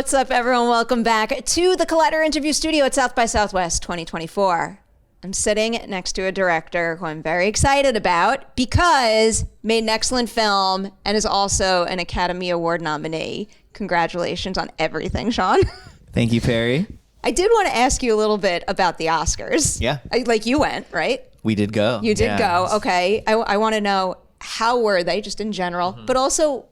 What's up, everyone? Welcome back to the Collider Interview Studio at South by Southwest 2024. I'm sitting next to a director who I'm very excited about because made an excellent film and is also an Academy Award nominee. Congratulations on everything, Sean. Thank you, Perry. I did want to ask you a little bit about the Oscars. Yeah. Like you went, right? We did go. You did go. Okay. I want to know, how were they, just in general, but also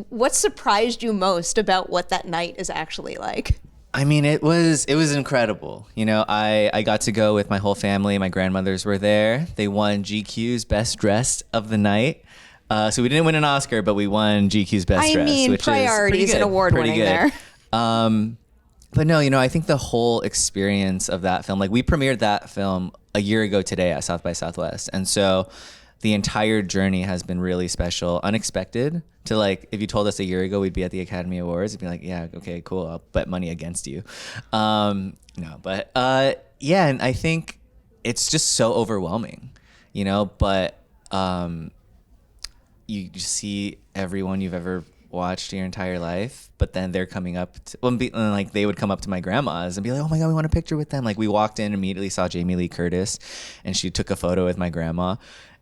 what surprised you most about what that night is actually like? I mean, it was incredible. You know, I got to go with my whole family. My grandmothers were there. They won GQ's Best Dressed of the night. So we didn't win an Oscar, but we won GQ's Best Dressed. I mean, priorities and award winning there. But no, you know, I think the whole experience of that film, like we premiered that film a year ago today at South by Southwest. And so the entire journey has been really special, unexpected. To like, if you told us a year ago we'd be at the Academy Awards, it'd be like, yeah, okay, cool, I'll bet money against you. Yeah, and I think it's just so overwhelming, you know, but you just see everyone you've ever watched your entire life, but then they're coming up to, like they would come up to my grandma's and be like, oh my God, we want a picture with them. Like we walked in, immediately saw Jamie Lee Curtis and she took a photo with my grandma.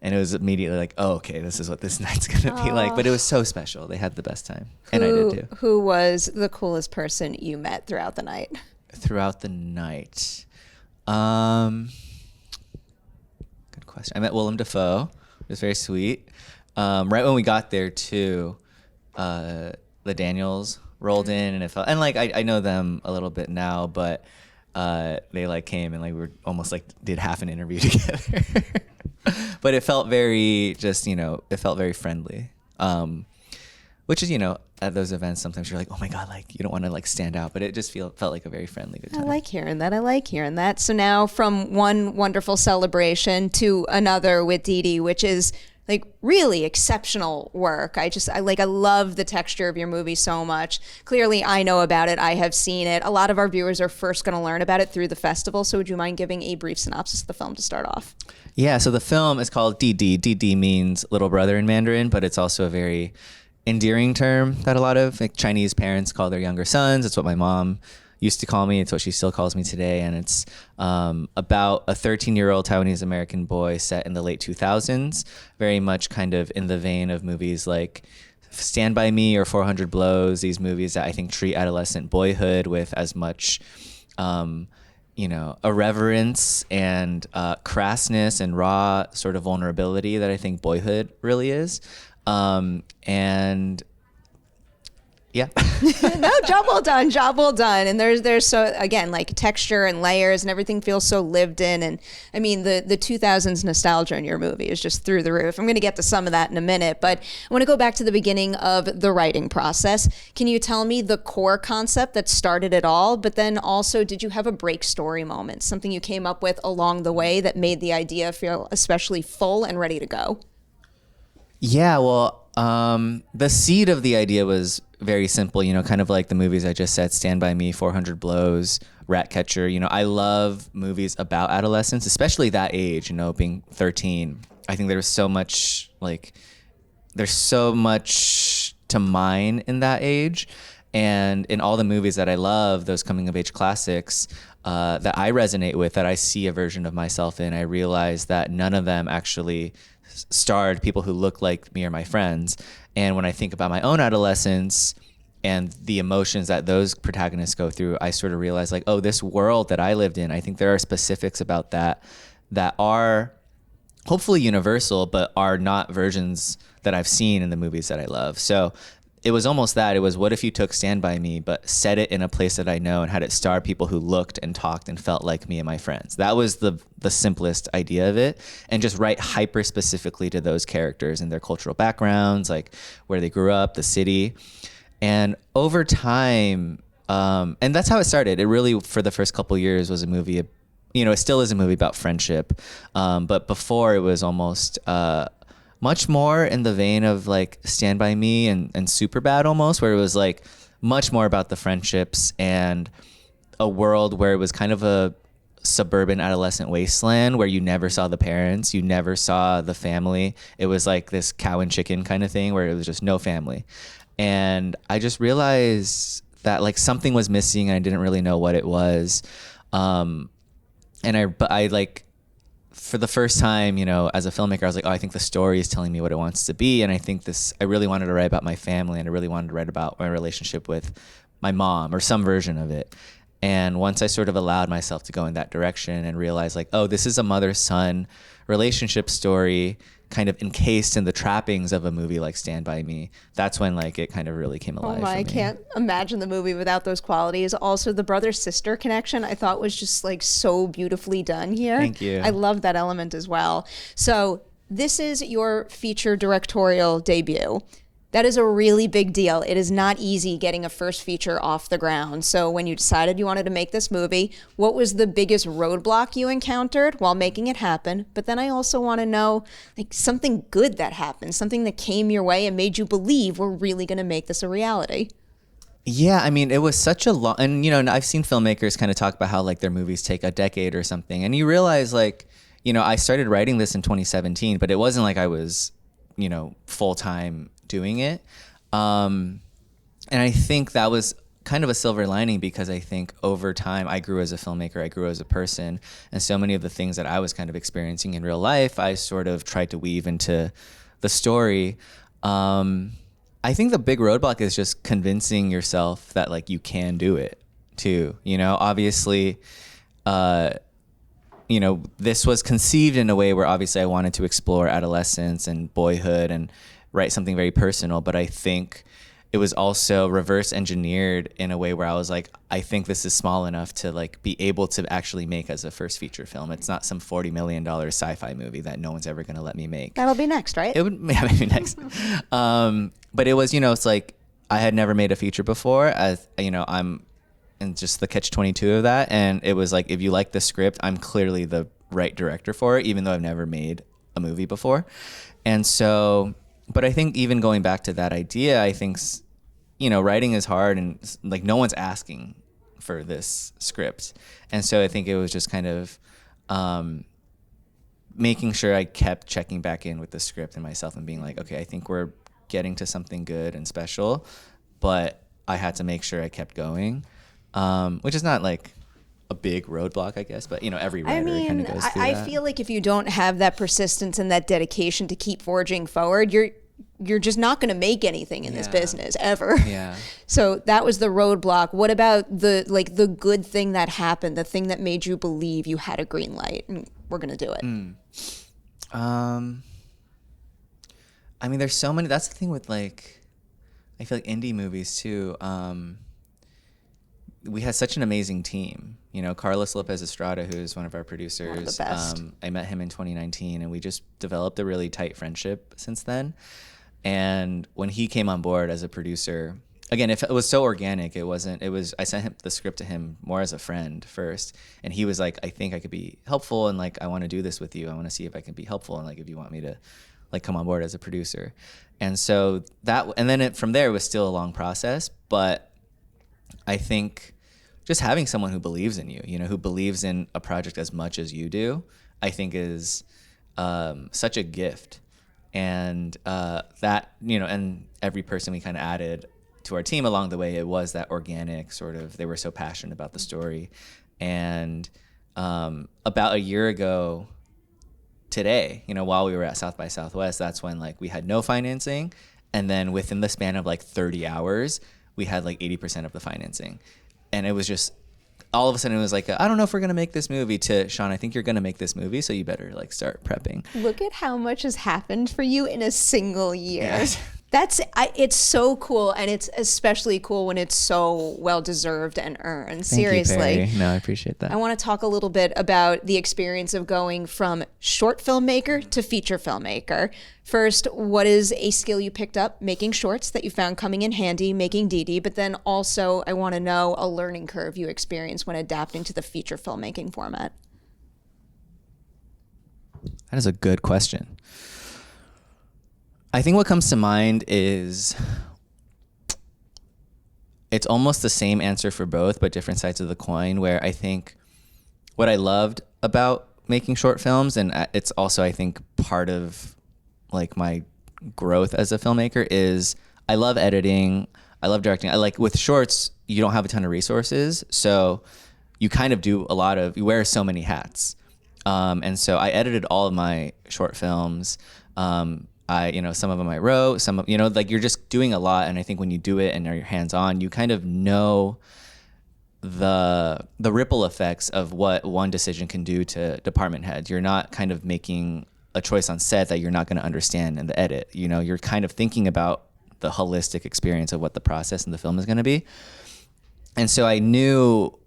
And it was immediately like, oh, okay, this is what this night's going to be like. But it was so special. They had the best time. And I did too. Who was the coolest person you met throughout the night? Throughout the night? Good question. I met Willem Dafoe. It was very sweet. Right when we got there too, the Daniels rolled in and it felt, and like I know them a little bit now, but they like came and like we were almost like did half an interview together. But it felt very just, you know, it felt very friendly. Which is, you know, at those events sometimes you're like, oh my God, like you don't want to like stand out, but it just felt like a very friendly good time. I like hearing that. So now from one wonderful celebration to another with Didi, which is like really exceptional work. I love the texture of your movie so much. Clearly I know about it. I have seen it. A lot of our viewers are first going to learn about it through the festival. So would you mind giving a brief synopsis of the film to start off? Yeah, so the film is called Didi. Didi means little brother in Mandarin, but it's also a very endearing term that a lot of like Chinese parents call their younger sons. It's what my mom used to call me. It's what she still calls me today. And it's about a 13-year-old Taiwanese American boy set in the late 2000s, very much kind of in the vein of movies like Stand By Me or 400 Blows, these movies that I think treat adolescent boyhood with as much you know, irreverence and crassness and raw sort of vulnerability that I think boyhood really is. And yeah. No, job well done. And there's so, again, like texture and layers and everything feels so lived in. And I mean, the 2000s nostalgia in your movie is just through the roof. I'm going to get to some of that in a minute, but I want to go back to the beginning of the writing process. Can you tell me the core concept that started it all? But then also, did you have a break story moment, something you came up with along the way that made the idea feel especially full and ready to go? Yeah, well, the seed of the idea was very simple, you know, kind of like the movies I just said, Stand By Me, 400 Blows, Ratcatcher. You know, I love movies about adolescence, especially that age, you know, being 13. I think there's so much to mine in that age. And in all the movies that I love, those coming of age classics that I resonate with, that I see a version of myself in, I realize that none of them actually starred people who look like me or my friends. And when I think about my own adolescence and the emotions that those protagonists go through, I sort of realize like, oh, this world that I lived in, I think there are specifics about that are hopefully universal, but are not versions that I've seen in the movies that I love. So it was almost that. It was, what if you took Stand By Me, but set it in a place that I know and had it star people who looked and talked and felt like me and my friends. That was the simplest idea of it. And just write hyper specifically to those characters and their cultural backgrounds, like where they grew up, the city. And over time, and that's how it started. It really, for the first couple of years, was a movie, you know, it still is a movie about friendship. But before, it was almost much more in the vein of like Stand By Me and Superbad almost, where it was like much more about the friendships and a world where it was kind of a suburban adolescent wasteland where you never saw the parents, you never saw the family. It was like this cow and chicken kind of thing where it was just no family. And I just realized that like something was missing and I didn't really know what it was. But I like, for the first time, you know, as a filmmaker, I was like, oh, I think the story is telling me what it wants to be. And I really wanted to write about my family, and I really wanted to write about my relationship with my mom, or some version of it. And once I sort of allowed myself to go in that direction and realize like, oh, this is a mother-son relationship story kind of encased in the trappings of a movie like Stand By Me, that's when like it kind of really came alive. Oh my, for me. I can't imagine the movie without those qualities. Also, the brother-sister connection I thought was just like so beautifully done here. Thank you. I love that element as well. So this is your feature directorial debut. That is a really big deal. It is not easy getting a first feature off the ground. So when you decided you wanted to make this movie, what was the biggest roadblock you encountered while making it happen? But then I also want to know like something good that happened, something that came your way and made you believe we're really going to make this a reality. Yeah, I mean, it was such a long, and you know, I've seen filmmakers kind of talk about how like their movies take a decade or something. And you realize like, you know, I started writing this in 2017, but it wasn't like I was, you know, full-time doing it. And I think that was kind of a silver lining, because I think over time I grew as a filmmaker, I grew as a person, and so many of the things that I was kind of experiencing in real life, I sort of tried to weave into the story. I think the big roadblock is just convincing yourself that like you can do it too. You know, obviously, you know, this was conceived in a way where obviously I wanted to explore adolescence and boyhood and write something very personal, but I think it was also reverse engineered in a way where I was like, I think this is small enough to like be able to actually make as a first feature film. It's not some $40 million sci-fi movie that no one's ever going to let me make. That'll be next, right? It would maybe next. But it was, you know, it's like I had never made a feature before, as you know, I'm in just the catch-22 of that. And it was like, if you like the script, I'm clearly the right director for it, even though I've never made a movie before. And so, but I think even going back to that idea, I think, you know, writing is hard, and like no one's asking for this script. And so I think it was just kind of making sure I kept checking back in with the script and myself and being like, okay, I think we're getting to something good and special, but I had to make sure I kept going, which is not like a big roadblock, I guess, but you know, every writer kind of goes through that. I feel like if you don't have that persistence and that dedication to keep forging forward, you're just not going to make anything in this business ever. Yeah. So that was the roadblock. What about the good thing that happened, the thing that made you believe you had a green light and we're going to do it? I mean, there's so many. That's the thing with like, I feel like indie movies too. We had such an amazing team. You know, Carlos Lopez Estrada, who's one of our producers. One of the best. I met him in 2019, and we just developed a really tight friendship since then. And when he came on board as a producer, again, it was so organic. I sent him the script to him more as a friend first. And he was like, I think I could be helpful. And like, I want to do this with you. I want to see if I can be helpful. And like, if you want me to like come on board as a producer. And so from there, it was still a long process. But I think just having someone who believes in you, you know, who believes in a project as much as you do, I think is such a gift. And that, you know, and every person we kind of added to our team along the way, it was that organic sort of, they were so passionate about the story. And about a year ago today, you know, while we were at South by Southwest, that's when like we had no financing. And then within the span of like 30 hours, we had like 80% of the financing. And it was just, all of a sudden it was like, I don't know if we're going to make this movie, to Sean, I think you're going to make this movie, so you better like start prepping. Look at how much has happened for you in a single year. Yes. It's so cool, and it's especially cool when it's so well-deserved and earned. Seriously. Thank you, Perry. No, I appreciate that. I want to talk a little bit about the experience of going from short filmmaker to feature filmmaker. First, what is a skill you picked up making shorts that you found coming in handy making Didi? But then also, I want to know a learning curve you experienced when adapting to the feature filmmaking format. That is a good question. I think what comes to mind is it's almost the same answer for both, but different sides of the coin, where I think what I loved about making short films, and it's also, I think, part of like my growth as a filmmaker, is I love editing. I love directing. I like with shorts, you don't have a ton of resources. So you kind of you wear so many hats. And so I edited all of my short films. Some of them I wrote, like you're just doing a lot. And I think when you do it and are your hands on, you kind of know the ripple effects of what one decision can do to department heads. You're not kind of making a choice on set that you're not going to understand in the edit. You're kind of thinking about the holistic experience of what the process in the film is going to be. And so I knew,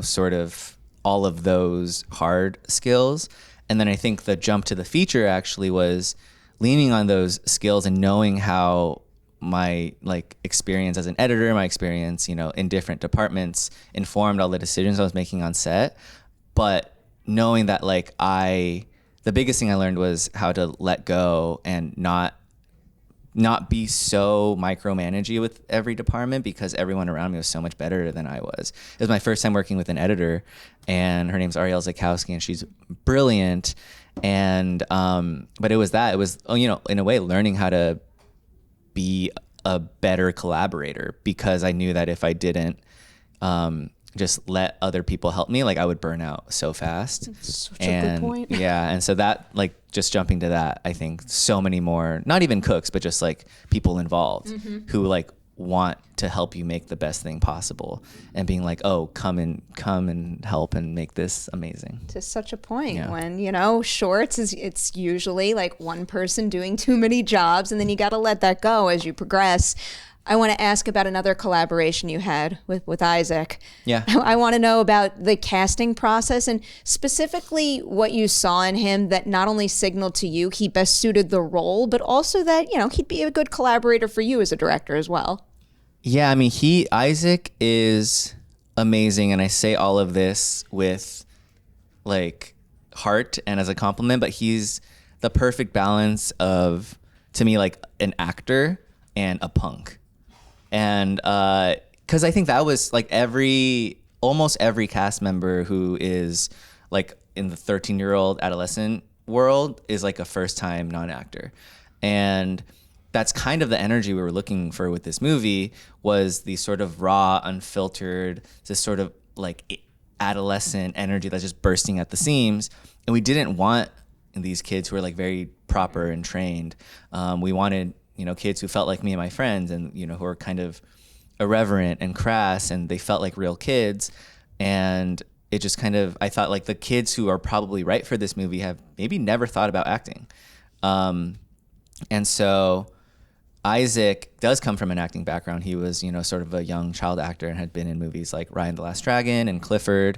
sort of all of those hard skills. And then I think the jump to the feature actually was leaning on those skills and knowing how my experience as an editor, my experience, in different departments informed all the decisions I was making on set. But knowing that the biggest thing I learned was how to let go and not be so micromanagey with every department, because everyone around me was so much better than I was. It was my first time working with an editor, and her name's Ariel Zakowski, and she's brilliant. And but it was in a way learning how to be a better collaborator, because I knew that if I didn't just let other people help me, I would burn out so fast. That's such a good point. Yeah, and so that just jumping to that, I think so many more, not even cooks, but just people involved who want to help you make the best thing possible, and being oh, come and help and make this amazing. To such a point, when shorts it's usually one person doing too many jobs, and then you got to let that go as you progress. I want to ask about another collaboration you had with Izaac. Yeah. I want to know about the casting process, and specifically what you saw in him that not only signaled to you he best suited the role, but also that, he'd be a good collaborator for you as a director as well. Yeah, I mean, Izaac is amazing, and I say all of this with heart and as a compliment, but he's the perfect balance of, to me, an actor and a punk. And because I think that was almost every cast member who is in the 13-year-old adolescent world is a first-time non-actor. And that's kind of the energy we were looking for with this movie, was the sort of raw, unfiltered, this sort of adolescent energy that's just bursting at the seams. And we didn't want these kids who are very proper and trained. We wanted kids who felt like me and my friends, and who are kind of irreverent and crass, and they felt like real kids. And it just kind of, I thought the kids who are probably right for this movie have maybe never thought about acting. And so Izaac does come from an acting background. He was, sort of a young child actor and had been in movies like Ryan the Last Dragon and Clifford.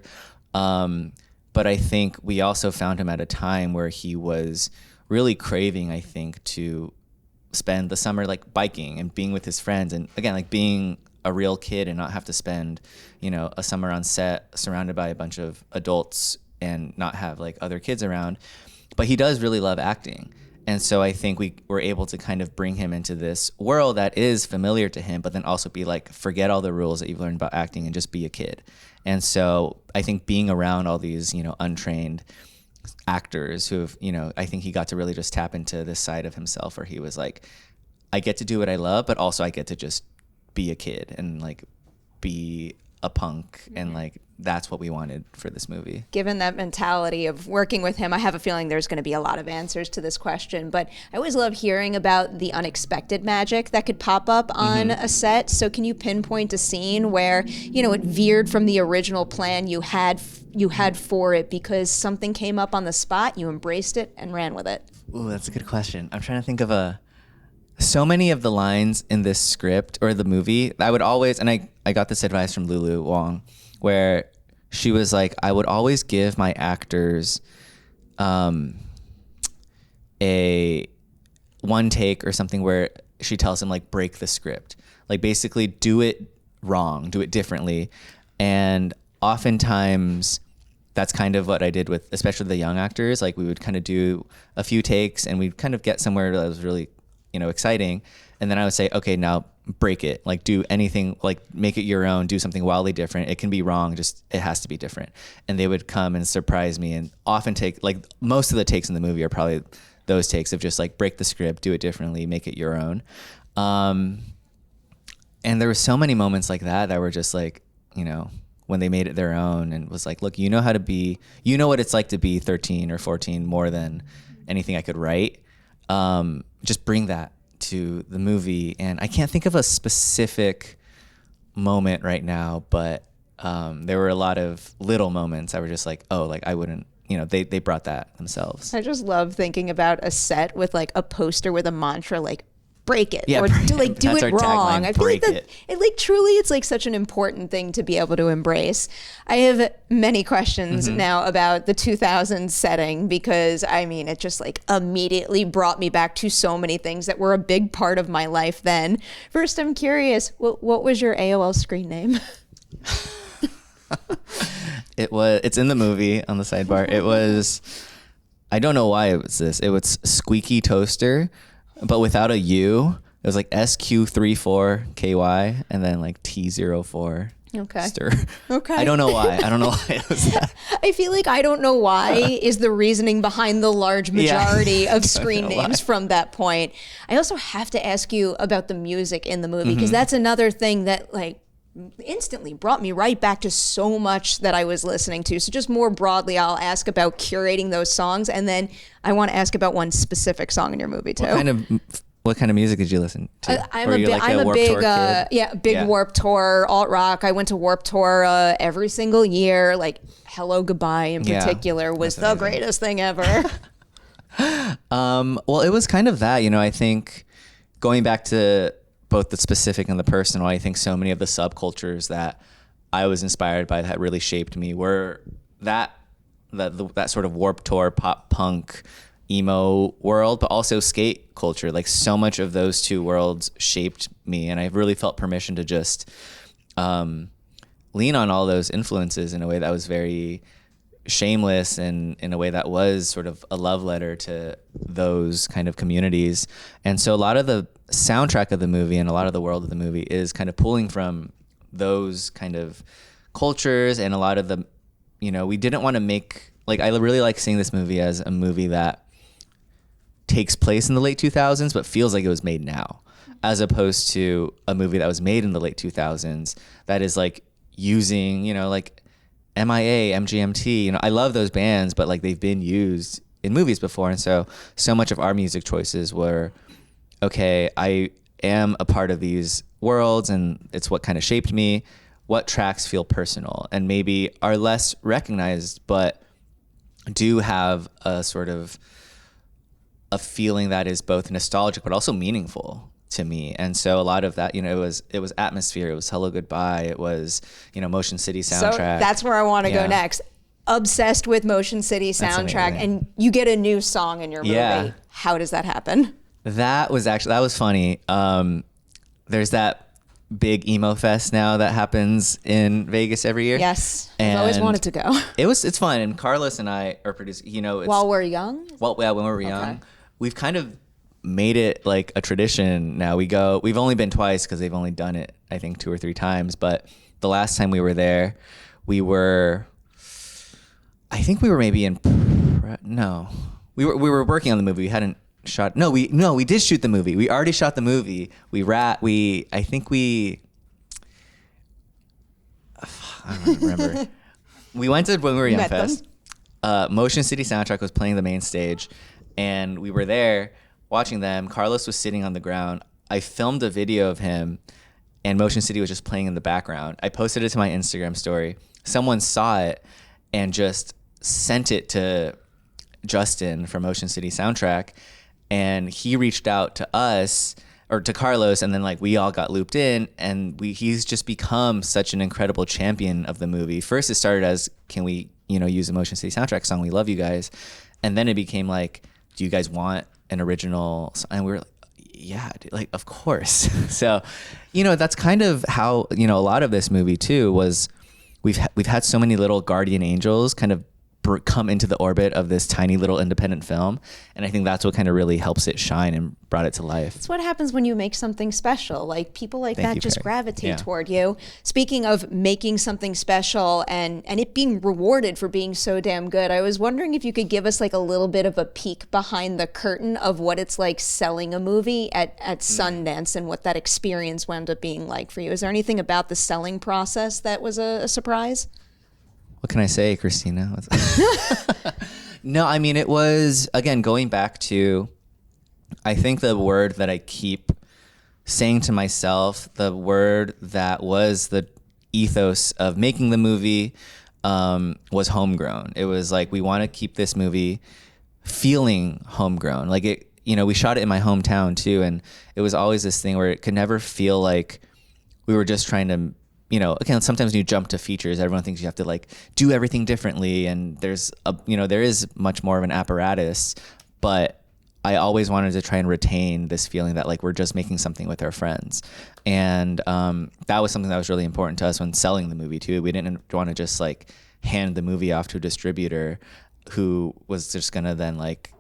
But I think we also found him at a time where he was really craving, I think, to spend the summer biking and being with his friends, and again being a real kid and not have to spend a summer on set surrounded by a bunch of adults and not have other kids around. But he does really love acting, and so I think we were able to kind of bring him into this world that is familiar to him, but then also be forget all the rules that you've learned about acting and just be a kid. And so I think being around all these untrained actors who have, I think he got to really just tap into this side of himself where he was I get to do what I love, but also I get to just be a kid and be a punk. And that's what we wanted for this movie. Given that mentality of working with him, I have a feeling there's going to be a lot of answers to this question, but I always love hearing about the unexpected magic that could pop up on a set. So can you pinpoint a scene where, it veered from the original plan you had for it because something came up on the spot, you embraced it and ran with it? Ooh, that's a good question. I'm trying to think of so many of the lines in this script or the movie, I would always, and I got this advice from Lulu Wang, where she was I would always give my actors a one take or something where she tells them break the script, basically do it wrong, do it differently. And oftentimes that's kind of what I did with, especially the young actors. We would kind of do a few takes and we'd kind of get somewhere that was really, exciting. And then I would say, okay, now break it, do anything, make it your own, do something wildly different. It can be wrong, just, it has to be different. And they would come and surprise me and often take, most of the takes in the movie are probably those takes of just break the script, do it differently, make it your own. And there were so many moments like that were just like, when they made it their own and was like, look, you know what it's like to be 13 or 14 more than anything I could write. Just bring that to the movie. And I can't think of a specific moment right now, but there were a lot of little moments that were just like, oh, like I wouldn't, they brought that themselves. I just love thinking about a set with like a poster with a mantra like break it or do it wrong. I feel like that it like truly it's like such an important thing to be able to embrace. I have many questions now about the 2000s setting because I mean it just like immediately brought me back to so many things that were a big part of my life then. First, I'm curious, what was your AOL screen name? It's in the movie on the sidebar. It was, I don't know why it was this. It was Squeaky Toaster, but without a U. It was like SQ34KY and then like T04. Okay. Stir. Okay. I don't know why. It was that. I feel like I don't know why is the reasoning behind the large majority of screen names from that point. I also have to ask you about the music in the movie because that's another thing that like instantly brought me right back to so much that I was listening to. So just more broadly, I'll ask about curating those songs, and then I want to ask about one specific song in your movie too. What kind of music did you listen to? I'm a big Warped Tour, alt rock. I went to Warped Tour every single year. Like Hello Goodbye in particular was the greatest thing ever. Well, it was kind of that, I think going back to both the specific and the personal, I think so many of the subcultures that I was inspired by that really shaped me were that sort of Warped Tour, pop punk, emo world, but also skate culture. Like so much of those two worlds shaped me, and I really felt permission to just lean on all those influences in a way that was very shameless and in a way that was sort of a love letter to those kind of communities. And so a lot of the soundtrack of the movie and a lot of the world of the movie is kind of pulling from those kind of cultures, and a lot of the, we didn't want to make, like, I really like seeing this movie as a movie that takes place in the late 2000s but feels like it was made now, as opposed to a movie that was made in the late 2000s that is like using, like MIA, MGMT, I love those bands, but like they've been used in movies before. And so much of our music choices were, okay, I am a part of these worlds and it's what kind of shaped me. What tracks feel personal and maybe are less recognized, but do have a sort of a feeling that is both nostalgic, but also meaningful to me. And so a lot of that, it was Atmosphere, it was Hello Goodbye, it was, Motion City soundtrack. So that's where I want to go next. Obsessed with Motion City soundtrack, and you get a new song in your movie. Yeah. How does that happen? That was funny. There's that big emo fest now that happens in Vegas every year. Yes, I've always wanted to go. It's fun, and Carlos and I are producing. While we're young. Well, yeah, when we were young, we've kind of made it like a tradition now. We go. We've only been twice because they've only done it, I think, 2 or 3 times. But the last time we were there, I think we were maybe in. No, we were working on the movie. We hadn't shot. No, we did shoot the movie. We already shot the movie. I don't remember. We went to when we were Young Fest. Motion City soundtrack was playing the main stage, and we were there watching them. Carlos was sitting on the ground. I filmed a video of him, and Motion City was just playing in the background. I posted it to my Instagram story. Someone saw it and just sent it to Justin from Motion City soundtrack, and he reached out to us or to Carlos, and then like we all got looped in, and he's just become such an incredible champion of the movie. First it started as, can we use a Motion City soundtrack song, we love you guys, and then it became like, do you guys want an original? And we were like, yeah, dude, like of course. So that's kind of how a lot of this movie too was. We've had so many little guardian angels kind of come into the orbit of this tiny little independent film. And I think that's what kind of really helps it shine and brought it to life. It's what happens when you make something special. Like people like Thank that you, just Carrie. gravitate Yeah. toward you. Speaking of making something special and it being rewarded for being so damn good, I was wondering if you could give us like a little bit of a peek behind the curtain of what it's like selling a movie at Sundance and what that experience wound up being like for you. Is there anything about the selling process that was a surprise? What can I say, Christina? No, I mean, it was, again, going back to, I think the word that I keep saying to myself, the word that was the ethos of making the movie was homegrown. It was like, we want to keep this movie feeling homegrown. Like it, you know, we shot it in my hometown too. And it was always this thing where it could never feel like we were just trying to, you know, again, sometimes when you jump to features, everyone thinks you have to like do everything differently. And there's a, you know, there is much more of an apparatus, but I always wanted to try and retain this feeling that like we're just making something with our friends. And that was something that was really important to us when selling the movie too. We didn't want to just like hand the movie off to a distributor who was just going to then like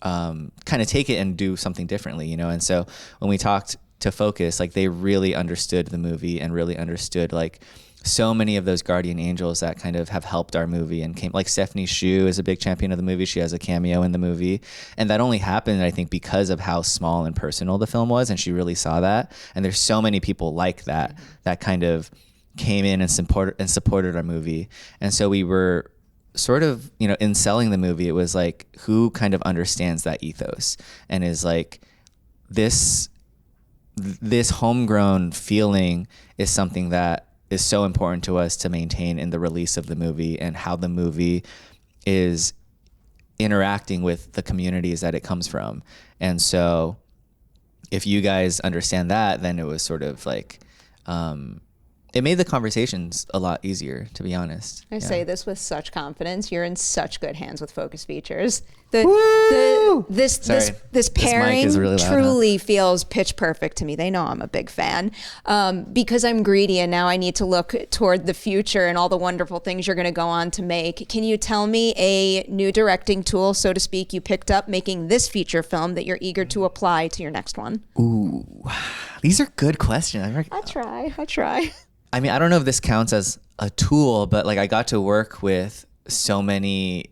kind of take it and do something differently, you know? And so when we talked to Focus, like they really understood the movie and really understood like so many of those guardian angels that kind of have helped our movie and came, like Stephanie Hsu is a big champion of the movie. She has a cameo in the movie. And that only happened, I think, because of how small and personal the film was. And she really saw that. And there's so many people like that, that kind of came in and supported our movie. And so we were sort of, you know, in selling the movie, it was like, who kind of understands that ethos and is like, this homegrown feeling is something that is so important to us to maintain in the release of the movie and how the movie is interacting with the communities that it comes from. And so if you guys understand that, then it was sort of like, it made the conversations a lot easier, to be honest. I Yeah. say this with such confidence. You're in such good hands with Focus Features. This pairing mic is really loud, truly feels pitch perfect to me. They know I'm a big fan. Because I'm greedy and now I need to look toward the future and all the wonderful things you're going to go on to make. Can you tell me a new directing tool, so to speak, you picked up making this feature film that you're eager to apply to your next one? Ooh, these are good questions. I try. I mean, I don't know if this counts as a tool, but like I got to work with so many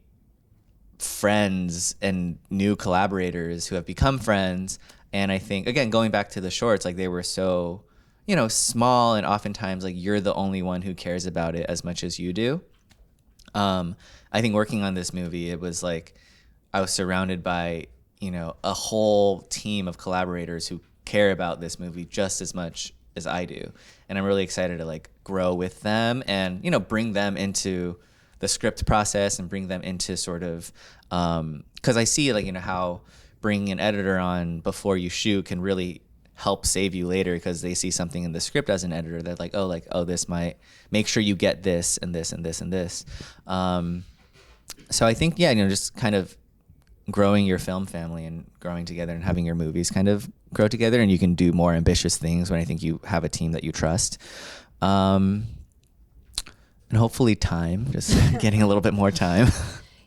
friends and new collaborators who have become friends. And I think, again, going back to the shorts, like they were so, you know, small, and oftentimes like you're the only one who cares about it as much as you do. I think working on this movie, it was like I was surrounded by, you know, a whole team of collaborators who care about this movie just as much as I do. And I'm really excited to like grow with them and, you know, bring them into the script process and bring them into sort of, cause I see like, you know, how bringing an editor on before you shoot can really help save you later, because they see something in the script as an editor that like, oh, this might make sure you get this and this and this and this. So I think, yeah, you know, just kind of growing your film family and growing together and having your movies kind of grow together, and you can do more ambitious things when I think you have a team that you trust. And hopefully time, just getting a little bit more time.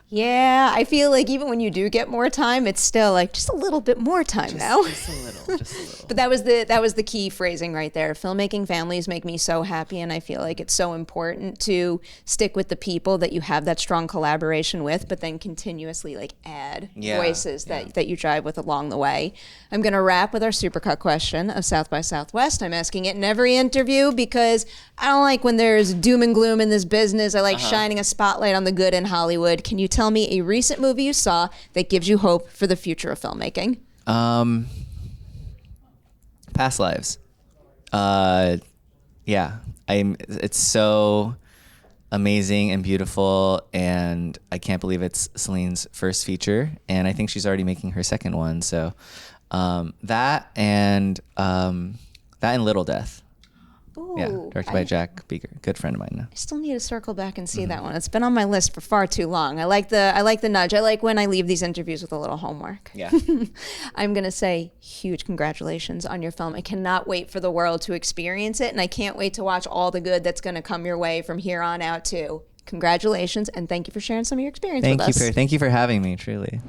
Yeah, I feel like even when you do get more time, it's still like just a little bit more time now. Just a little. But that was the key phrasing right there. Filmmaking families make me so happy, and I feel like it's so important to stick with the people that you have that strong collaboration with, but then continuously like add voices that you drive with along the way. I'm gonna wrap with our supercut question of South by Southwest. I'm asking it in every interview because I don't like when there's doom and gloom in this business. I like shining a spotlight on the good in Hollywood. Can you tell me a recent movie you saw that gives you hope for the future of filmmaking? Past lives. It's so amazing and beautiful, and I can't believe it's Celine's first feature, and I think she's already making her second one. So that and Little Death. Ooh, Yeah, directed by Jack Beaker, good friend of mine now. I still need to circle back and see that one. It's been on my list for far too long. I like the nudge. I like when I leave these interviews with a little homework. Yeah. I'm going to say huge congratulations on your film. I cannot wait for the world to experience it, and I can't wait to watch all the good that's going to come your way from here on out too. congratulations, and thank you for sharing some of your experience with us. Thank you for having me, truly.